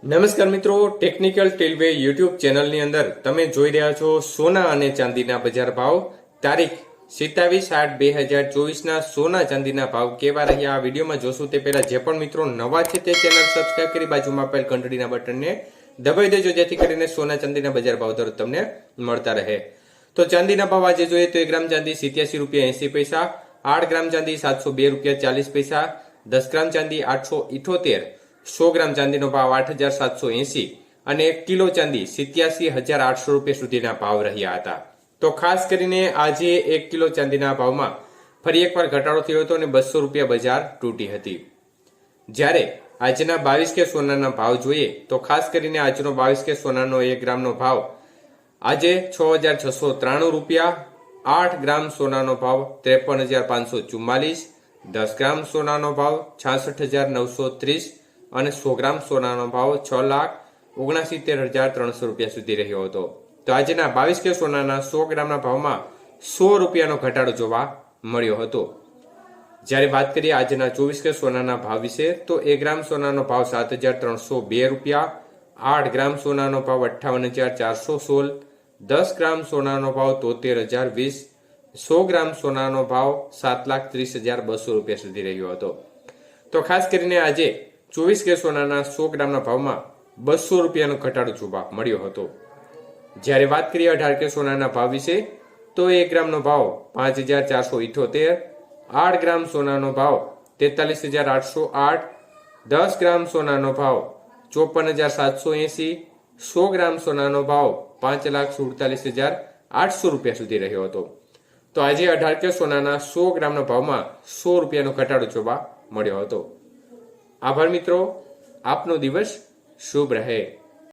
નમસ્કાર મિત્રો, technical ટેલવે YouTube ચેનલની અંદર તમે જોઈ રહ્યા છો સોના અને ચાંદીના બજાર ભાવ. તારીખ 27/8/2024 ના સોના ચાંદીના ભાવ કેવા રહ્યા આ વિડીયોમાં જોશું. તે પહેલા જે પણ મિત્રો નવા છે તે ચેનલ સબસ્ક્રાઇબ કરી બાજુમાં આપેલ ઘંટડીના બટનને દબાવી દેજો, જેથી કરીને સોના ચાંદીના બજાર ભાવ દર તમને મળતા રહે. તો ચાંદીના ભાવ આજે જોઈએ તો 1 ગ્રામ ચાંદી ₹87.80, 8 ગ્રામ ચાંદી ₹702.40, 10 ગ્રામ ચાંદી 878, 100 ગ્રામ ચાંદીનો ભાવ 8,780 અને 1 કિલો ચાંદી ₹87,800 સુધીના ભાવ રહ્યા હતા. તો ખાસ કરીને આજે 1 કિલો ચાંદીના ભાવમાં ફરી એકવાર ઘટાડો થયો હતો અને ₹200 બજાર તૂટી હતી. જ્યારે આજના 22 કે સોનાના ભાવ જોઈએ તો ખાસ કરીને આજનો 22 કે સોનાનો 1 ગ્રામનો ભાવ આજે ₹6,693, 8 ગ્રામ સોનાનો ભાવ ₹53,544, 10 ગ્રામ સોનાનો ભાવ ₹66,930 અને 100 ગ્રામ સોનાનો ભાવ ₹6,69,300 સુધી રહ્યો હતો. તો આજના 22 કે સોનાના 100 ગ્રામના ભાવમાં ₹100નો ઘટાડો જોવા મળ્યો હતો. જ્યારે વાત કરીએ આજના 24 કે સોનાના ભાવ વિશે તો 1 ગ્રામ સોનાનો ભાવ ₹7,302, 8 ગ્રામ સોનાનો ભાવ ₹58,416, 10 ગ્રામ સોનાનો ભાવ ₹73,020, 100 ગ્રામ સોનાનો ભાવ ₹7,30,200 સુધી રહ્યો હતો. તો ખાસ કરીને આજે 24 કે સોનાના 100 ગ્રામના ભાવમાં ₹200નો ઘટાડો જોવા મળ્યો હતો. જ્યારે વાત કરીએ 18 કે સોનાના ભાવ વિશે તો 1 ગ્રામનો ભાવ ₹5,478, 8 ગ્રામ સોનાનો ભાવ ₹43,808, 10 ગ્રામ સોનાનો ભાવ ₹54,780, 100 ગ્રામ સોનાનો ભાવ ₹5,47,800 સુધી રહ્યો હતો. તો આજે 18 કે સોનાના 100 ગ્રામના ભાવમાં ₹100નો ઘટાડો જોવા મળ્યો હતો. આભાર મિત્રો, આપનો દિવસ શુભ રહે.